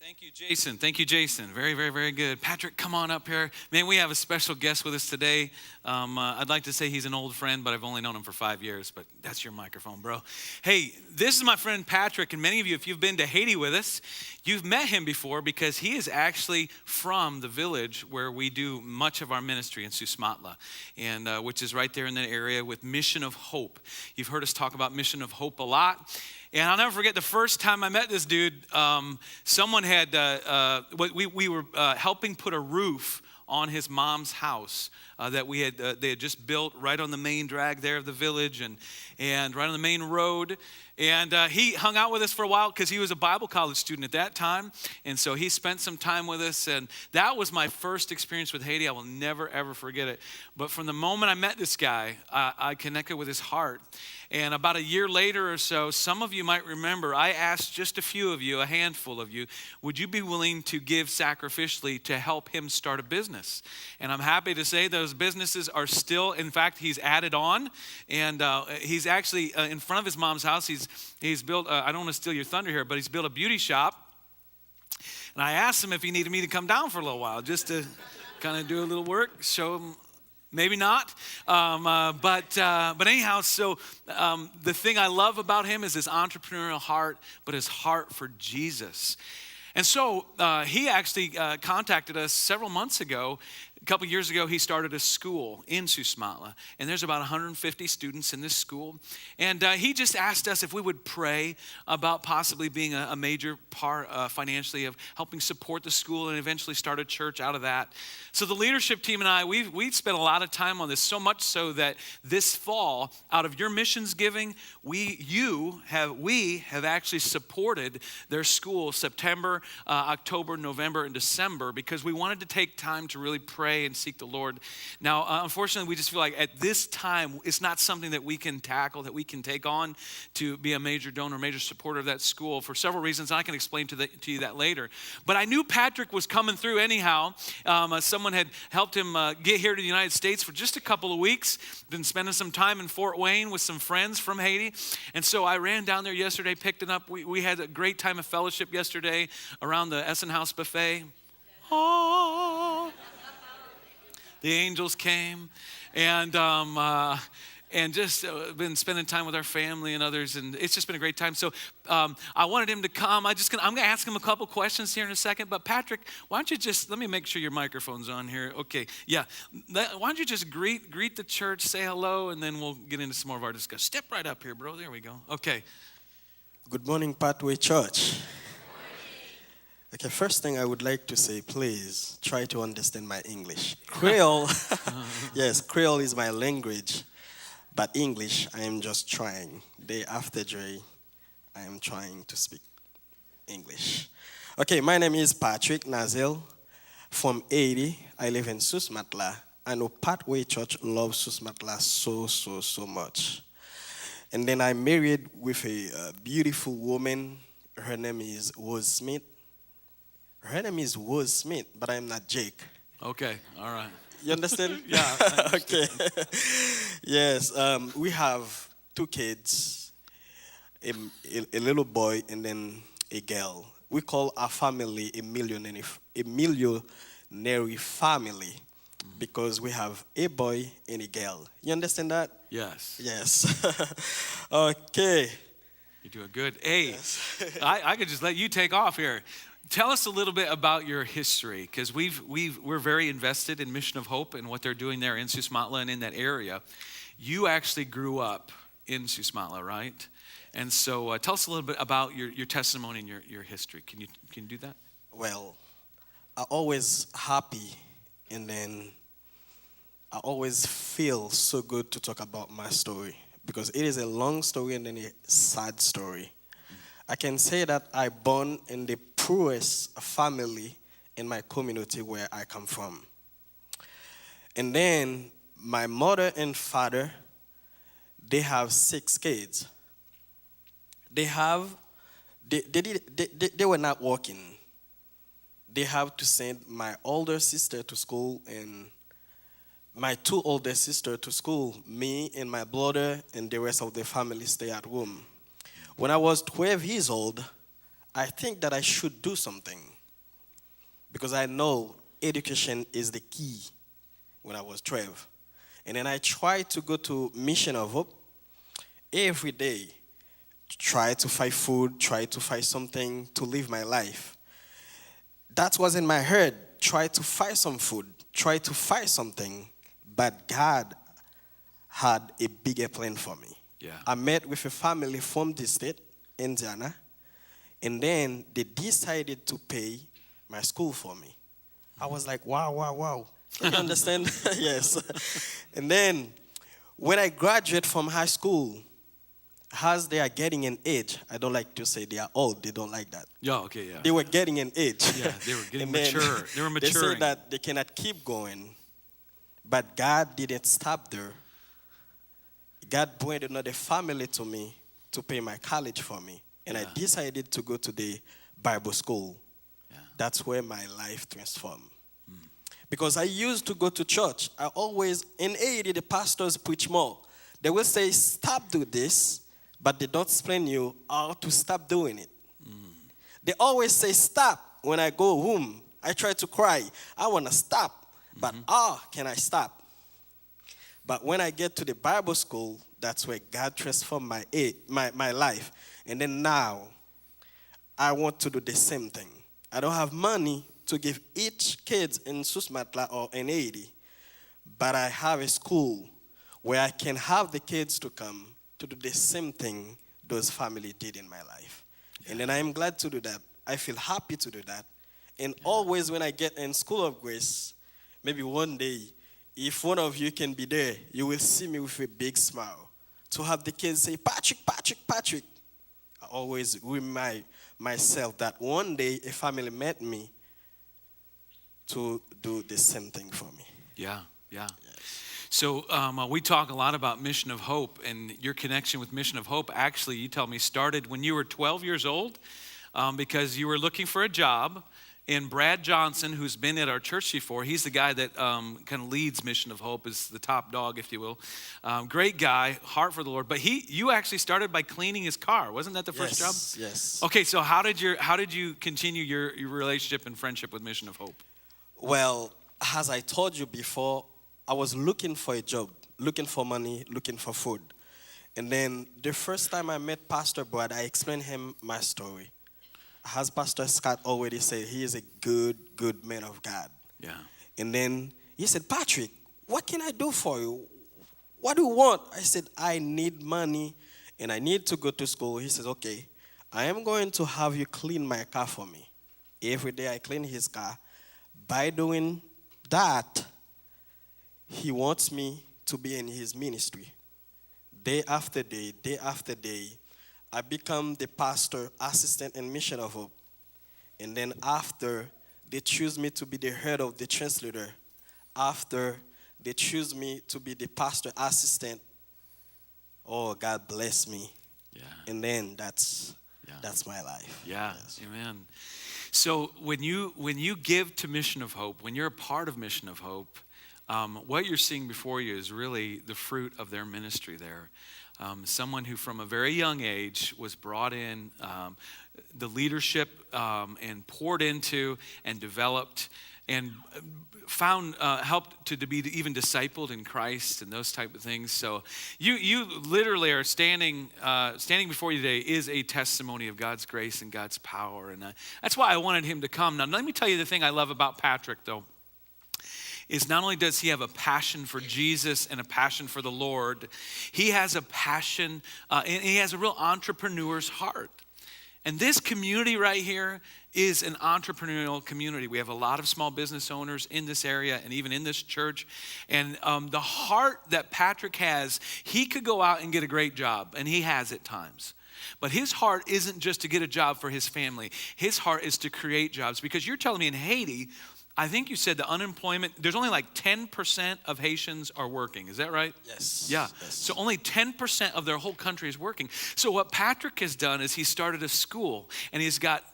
Thank you, Jason. Thank you, Jason. Very, very, very good. Patrick, come on up here. Man, we have a special guest with us today. I'd like to say he's an old friend, but I've only known him for 5 years, but that's your microphone, bro. Hey, this is my friend Patrick, and many of you, if you've been to Haiti with us, you've met him before because he is actually from the village where we do much of our ministry in Susmatla, and which is right there in that area with Mission of Hope. You've heard us talk about Mission of Hope a lot. And I'll never forget the first time I met this dude. Someone had, we were helping put a roof on his mom's house that they had just built right on the main drag there of the village and right on the main road. And he hung out with us for a while because he was a Bible college student at that time. And so he spent some time with us. And that was my first experience with Haiti. I will never, ever forget it. But from the moment I met this guy, I connected with his heart. And about a year later or so, some of you might remember, I asked just a few of you, a handful of you, would you be willing to give sacrificially to help him start a business? And I'm happy to say those businesses are still, in fact, he's added on. And he's actually, in front of his mom's house, he's built, I don't want to steal your thunder here, but he's built a beauty shop. And I asked him if he needed me to come down for a little while, just to kind of do a little work, show him. Maybe not, but anyhow, so the thing I love about him is his entrepreneurial heart, but his heart for Jesus. And so he actually contacted us several months ago. A couple years ago, he started a school in Susmatla, and there's about 150 students in this school. And he just asked us if we would pray about possibly being a major part financially of helping support the school and eventually start a church out of that. So the leadership team and I, we've spent a lot of time on this, so much so that this fall, out of your missions giving, we have actually supported their school September, October, November, and December because we wanted to take time to really pray and seek the Lord. Now, unfortunately, we just feel like at this time, it's not something that we can tackle, that we can take on to be a major donor, major supporter of that school for several reasons. I can explain to you that later. But I knew Patrick was coming through anyhow. Someone had helped him get here to the United States for just a couple of weeks. Been spending some time in Fort Wayne with some friends from Haiti. And so I ran down there yesterday, picked it up. We had a great time of fellowship yesterday around the Essen House buffet. Oh. The angels came, and just been spending time with our family and others, and it's just been a great time. So I wanted him to come. I'm going to ask him a couple questions here in a second. But Patrick, why don't you just let me make sure your microphone's on here? Okay, yeah. Why don't you just greet the church, say hello, and then we'll get into some more of our discussion. Step right up here, bro. There we go. Okay. Good morning, Pathway Church. Okay, first thing I would like to say, please try to understand my English. Creole, yes, Creole is my language, but English, I am just trying. Day after day, I am trying to speak English. Okay, my name is Patrick Nozil from Haiti. I live in Susmatla. I know Pathway Church loves Susmatla so much. And then I'm married with a beautiful woman. Her name is Rose Smith. Her name is Rose Smith, but I'm not Jake. Okay, all right. You understand? Yeah, I understand. Okay. Yes, we have 2 kids, a little boy and then a girl. We call our family a millionary family because we have a boy and a girl. You understand that? Yes. Yes. Okay. You're doing good. Hey, Yes. I could just let you take off here. Tell us a little bit about your history, because we're very invested in Mission of Hope and what they're doing there in Susmatla and in that area. You actually grew up in Susmatla, right? And so tell us a little bit about your testimony and your history. Can you do that? Well, I always happy, and then I always feel so good to talk about my story because it is a long story and then a sad story. I can say that I born in the poorest family in my community where I come from. And then my mother and father, they have 6 kids. They were not working. They have to send my older sister to school and my 2 older sisters to school. Me and my brother and the rest of the family stay at home. When I was 12 years old, I think that I should do something. because I know education is the key when I was 12. And then I tried to go to Mission of Hope every day, try to find food, try to find something to live my life. That was in my head, try to find some food, try to find something, but God had a bigger plan for me. Yeah. I met with a family from the state, Indiana, and then they decided to pay my school for me. I was like, wow, wow, wow. You understand? Yes. And then when I graduate from high school, as they are getting an age, I don't like to say they are old, they don't like that. Yeah, okay, yeah. They were getting an age. Yeah, they were getting And then mature. They were They maturing. said that they cannot keep going, but God didn't stop there. God brought another family to me to pay my college for me. And I Yeah. decided to go to the Bible school. Yeah. That's where my life transformed. Because I used to go to church. I always, in Haiti, the pastors preach more. They will say, stop doing this, but they don't explain you how to stop doing it. They always say, stop. When I go home, I try to cry. I want to stop, but how can I stop? But when I get to the Bible school, that's where God transformed my life. And then now, I want to do the same thing. I don't have money to give each kid in Susmatla or in Haiti, but I have a school where I can have the kids to come to do the same thing those families did in my life. Yeah. And then I am glad to do that. I feel happy to do that. And always when I get in School of Grace, maybe one day, if one of you can be there, you will see me with a big smile. To have the kids say, Patrick, Patrick, Patrick. I always remind myself that one day a family met me to do the same thing for me. Yeah, yeah. So we talk a lot about Mission of Hope, and your connection with Mission of Hope actually, you tell me, started when you were 12 years old because you were looking for a job. And Brad Johnson, who's been at our church before, he's the guy that kind of leads Mission of Hope, is the top dog, if you will. Great guy, heart for the Lord. But you actually started by cleaning his car. Wasn't that the first job? Yes. Okay, so how did you continue your relationship and friendship with Mission of Hope? Well, as I told you before, I was looking for a job, looking for money, looking for food. And then the first time I met Pastor Brad, I explained him my story. As Pastor Scott already said, he is a good man of God. Yeah. And then he said, Patrick, what can I do for you? What do you want? I said, I need money and I need to go to school. He says, okay, I am going to have you clean my car for me. Every day I clean his car. By doing that, he wants me to be in his ministry. Day after day, I become the pastor, assistant, and mission of Hope. And then after, they choose me to be the head of the translator. After, they choose me to be the pastor assistant. Oh, God bless me. Yeah. And then that's my life. Yeah, Yes. Amen. So when you give to Mission of Hope, when you're a part of Mission of Hope, what you're seeing before you is really the fruit of their ministry there. Someone who from a very young age was brought in, the leadership and poured into and developed and found helped to be even discipled in Christ and those type of things. So you literally are standing before you today is a testimony of God's grace and God's power, and that's why I wanted him to come. Now let me tell you the thing I love about Patrick though. Is not only does he have a passion for Jesus and a passion for the Lord, he has a passion and he has a real entrepreneur's heart. And this community right here is an entrepreneurial community. We have a lot of small business owners in this area and even in this church. And the heart that Patrick has, he could go out and get a great job, and he has at times. But his heart isn't just to get a job for his family. His heart is to create jobs. Because you're telling me in Haiti, I think you said the unemployment, there's only like 10% of Haitians are working. Is that right? Yes. Yeah. Yes. So only 10% of their whole country is working. So what Patrick has done is he started a school, and he's got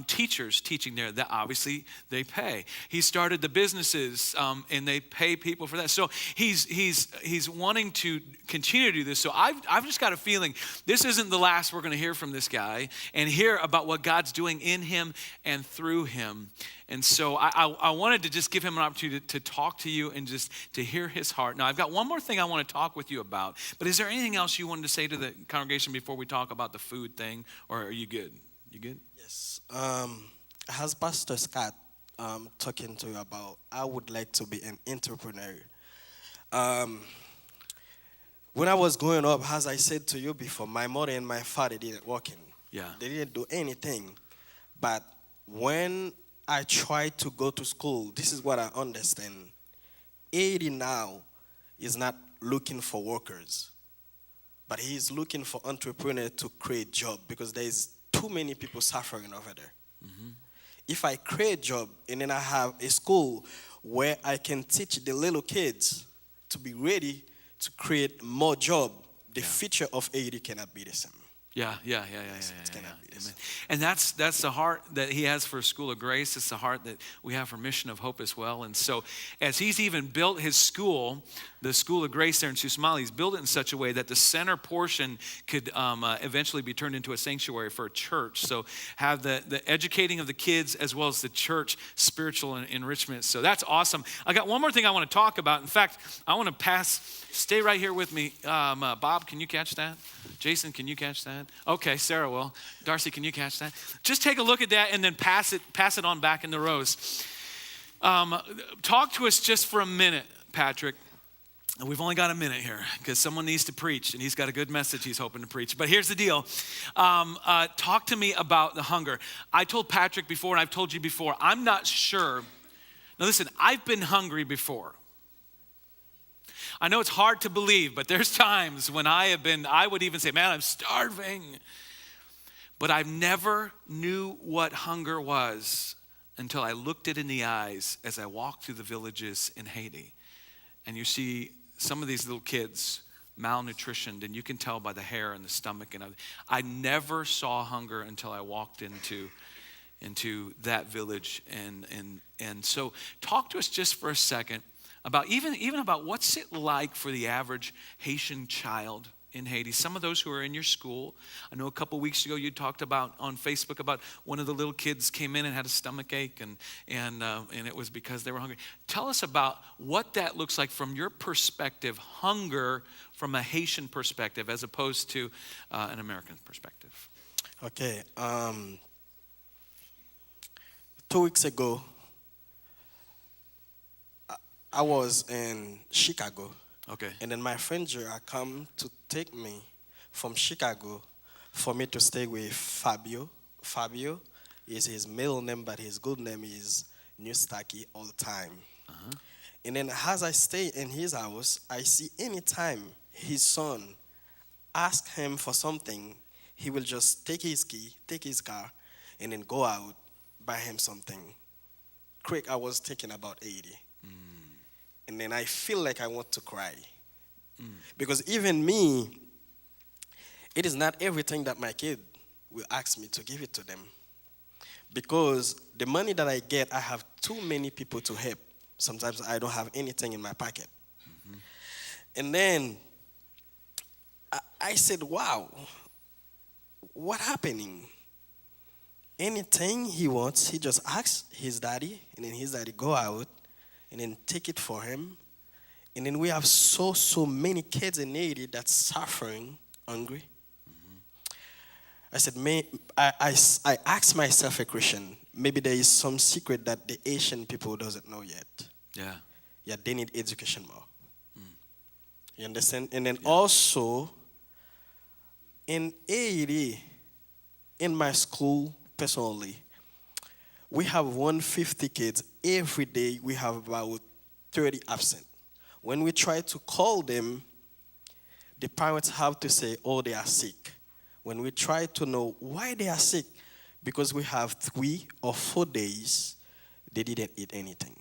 teachers teaching there that obviously they pay. He started the businesses and they pay people for that. So he's wanting to continue to do this. So I've just got a feeling this isn't the last we're going to hear from this guy and hear about what God's doing in him and through him. And so I wanted to just give him an opportunity to talk to you and just to hear his heart. Now, I've got one more thing I want to talk with you about. But is there anything else you wanted to say to the congregation before we talk about the food thing? Or are you good? You good? Yes. As Pastor Scott talking to you about, I would like to be an entrepreneur. When I was growing up, as I said to you before, my mother and my father didn't work in. Yeah. They didn't do anything. But when I tried to go to school, this is what I understand. 80 now is not looking for workers, but he is looking for entrepreneurs to create job because there is too many people suffering over there. Mm-hmm. If I create job and then I have a school where I can teach the little kids to be ready to create more job, the future of 80 cannot be the same. Yeah. And that's the heart that he has for School of Grace. It's the heart that we have for Mission of Hope as well. And so as he's even built his school, the School of Grace there in Susmali, he's built it in such a way that the center portion could eventually be turned into a sanctuary for a church. So have the educating of the kids as well as the church spiritual enrichment. So that's awesome. I got one more thing I want to talk about. In fact, I want to stay right here with me. Bob, can you catch that? Jason, can you catch that? Okay, Sarah will. Darcy, can you catch that? Just take a look at that and then pass it on back in the rows. Talk to us just for a minute, Patrick. We've only got a minute here because someone needs to preach, and he's got a good message he's hoping to preach. But here's the deal. Talk to me about the hunger. I told Patrick before, and I've told you before, I'm not sure. Now listen, I've been hungry before. I know it's hard to believe, but there's times when I would even say, man, I'm starving. But I never knew what hunger was until I looked it in the eyes as I walked through the villages in Haiti. And you see some of these little kids malnutritioned, and you can tell by the hair and the stomach. And I never saw hunger until I walked into that village. And so talk to us just for a second about even about what's it like for the average Haitian child in Haiti. Some of those who are in your school. I know a couple weeks ago you talked about on Facebook about one of the little kids came in and had a stomach ache and it was because they were hungry. Tell us about what that looks like from your perspective, hunger from a Haitian perspective as opposed to an American perspective. Okay. 2 weeks ago, I was in Chicago. Okay. And then my friend Gerard come to take me from Chicago for me to stay with Fabio. Fabio is his middle name, but his good name is Nustaki all the time. Uh-huh. And then as I stay in his house, I see anytime his son asks him for something, he will just take his key, take his car, and then go out, buy him something. Quick, I was thinking about 80. And then I feel like I want to cry. Because even me, it is not everything that my kid will ask me to give it to them. Because the money that I get, I have too many people to help. Sometimes I don't have anything in my pocket. Mm-hmm. And then I said, wow, what's happening? Anything he wants, he just asks his daddy, and then his daddy go out and then take it for him. And then we have so many kids in Haiti that's suffering, hungry. Mm-hmm. I said, I asked myself a question. Maybe there is some secret that the Asian people doesn't know yet. Yeah, they need education more. You understand? And then also, in Haiti, in my school, personally, we have 150 kids. Every day we have about 30 absent. When we try to call them, the parents have to say, oh, they are sick. When we try to know why they are sick, because we have 3 or 4 days, they didn't eat anything.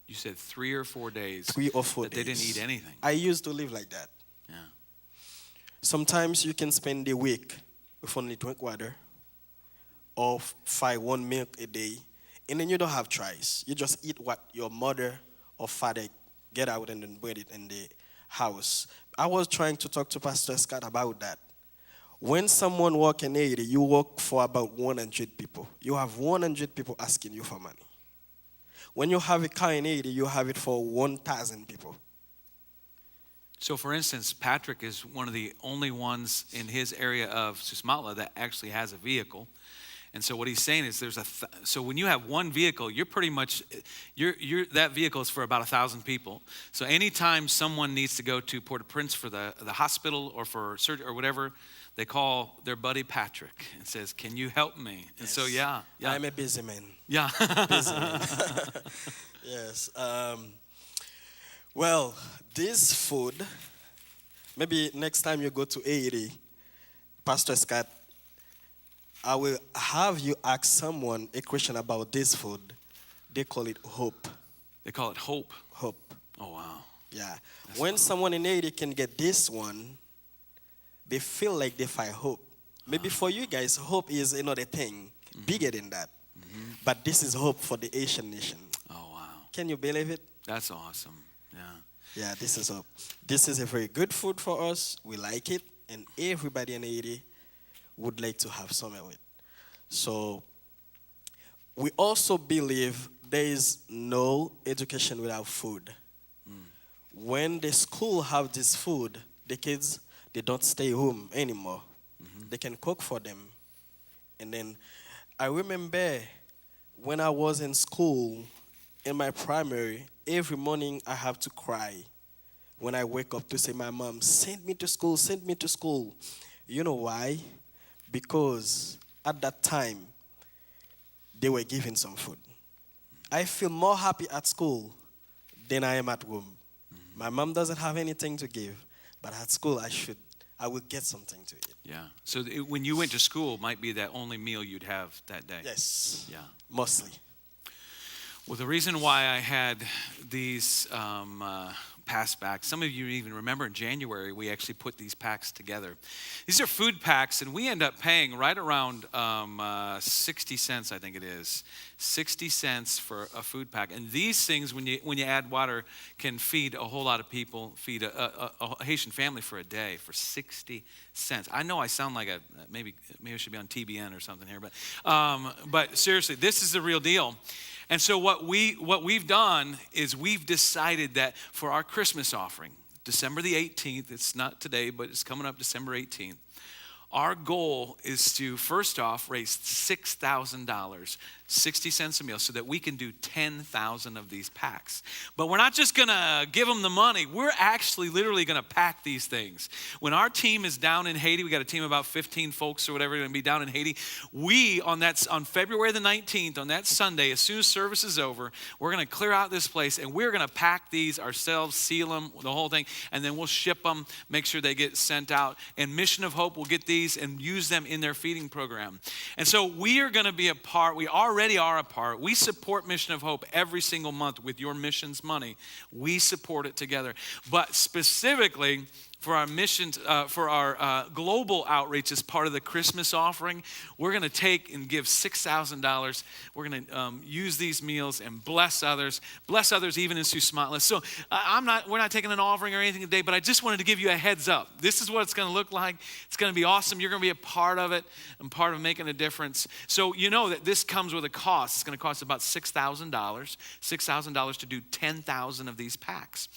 You said 3 or 4 days. 3 or 4 days. They didn't eat anything. I used to live like that. Yeah. Sometimes you can spend a week with only drink water, or fry one milk a day, and then you don't have choice. You just eat what your mother or father get out and then put it in the house. I was trying to talk to Pastor Scott about that. When someone work in Haiti, you work for about 100 people. You have 100 people asking you for money. When you have a car in Haiti, you have it for 1,000 people. So, for instance, Patrick is one of the only ones in his area of Susmatla that actually has a vehicle. And so what he's saying is so when you have one vehicle, you're pretty much, that vehicle is for about 1,000 people. So anytime someone needs to go to Port-au-Prince for the hospital or for surgery or whatever, they call their buddy Patrick and says, can you help me? And Yes. so, yeah. I'm a busy man. Yeah. Busy man. Yes. Well, this food, maybe next time you go to Haiti, Pastor Scott, I will have you ask someone a question about this food. They call it hope. They call it hope. Hope. Oh, wow. Yeah. When someone in Haiti can get this one, they feel like they find hope. Maybe for you guys, hope is another thing, bigger than that. But this is hope for the Asian nation. Oh, wow. Can you believe it? That's awesome. Yeah. Yeah, this is hope. This is a very good food for us. We like it, and everybody in Haiti would like to have some of it. So we also believe there is no education without food. When the school have this food, the kids, they don't stay home anymore. They can cook for them. And then I remember when I was in school, in my primary, every morning I have to cry when I wake up to say, my mom, send me to school, send me to school. You know why? Because at that time, they were giving some food. I feel more happy at school than I am at home. My mom doesn't have anything to give, but at school I will get something to eat. Yeah. So when you went to school, it might be that only meal you'd have that day. Yes. Yeah. Mostly. Well, the reason why I had these pass packs, some of you even remember in January, we actually put these packs together. These are food packs, and we end up paying right around 60 cents, I think it is. 60 cents for a food pack. And these things, when you add water, can feed a whole lot of people, feed a Haitian family for a day for 60 cents. I know I sound like maybe I should be on TBN or something here, but seriously, this is the real deal. And so what we've done is we've decided that for our Christmas offering, December the 18th, it's not today, but it's coming up December 18th, our goal is to, first off, raise $6,000, 60 cents a meal, so that we can do 10,000 of these packs. But we're not just going to give them the money. We're actually literally going to pack these things. When our team is down in Haiti, we got a team of about 15 folks or whatever going to be down in Haiti. We, on February the 19th, on that Sunday, as soon as service is over, we're going to clear out this place, and we're going to pack these ourselves, seal them, the whole thing, and then we'll ship them, make sure they get sent out. And Mission of Hope will get these and use them in their feeding program. And so we are going to be a part, we already are a part. We support Mission of Hope every single month with your missions money. We support it together. But specifically, for our missions, for our global outreach as part of the Christmas offering, we're going to take and give $6,000. We're going to use these meals and bless others even in Susmatla. So we're not taking an offering or anything today, but I just wanted to give you a heads up. This is what it's going to look like. It's going to be awesome. You're going to be a part of it and part of making a difference. So you know that this comes with a cost. It's going to cost about $6,000 to do 10,000 of these packs.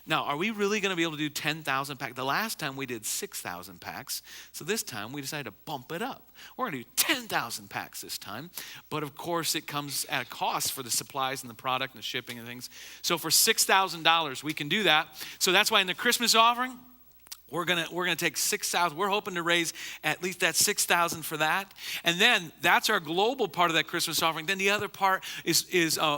Now, are we really going to be able to do 10,000 packs? The last time we did 6,000 packs, so this time we decided to bump it up. We're going to do 10,000 packs this time, but of course it comes at a cost for the supplies and the product and the shipping and things. So for $6,000, we can do that. So that's why in the Christmas offering, we're gonna take 6,000. We're hoping to raise at least that 6,000 for that, and then that's our global part of that Christmas offering. Then the other part is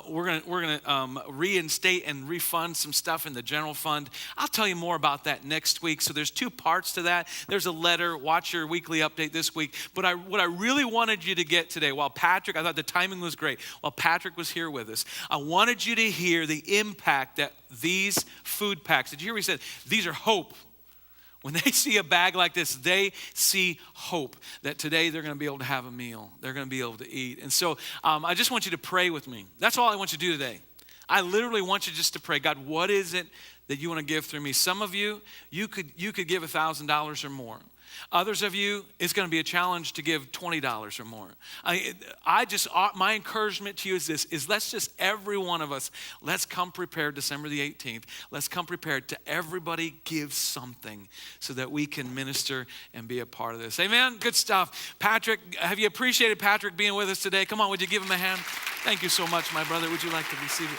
we're gonna reinstate and refund some stuff in the general fund. I'll tell you more about that next week. So there's two parts to that. There's a letter. Watch your weekly update this week. But what I really wanted you to get today, while Patrick, I thought the timing was great. While Patrick was here with us, I wanted you to hear the impact that these food packs. Did you hear what he said? These are hope. When they see a bag like this, they see hope that today they're going to be able to have a meal. They're going to be able to eat. And so I just want you to pray with me. That's all I want you to do today. I literally want you just to pray, God, what is it that you want to give through me? Some of you, you could give $1,000 or more. Others of you, it's going to be a challenge to give $20 or more. My encouragement to you is this, is let's just, every one of us, let's come prepared December the 18th. Let's come prepared to everybody give something so that we can minister and be a part of this. Amen? Good stuff. Patrick, have you appreciated Patrick being with us today? Come on, would you give him a hand? Thank you so much, my brother. Would you like to be seated?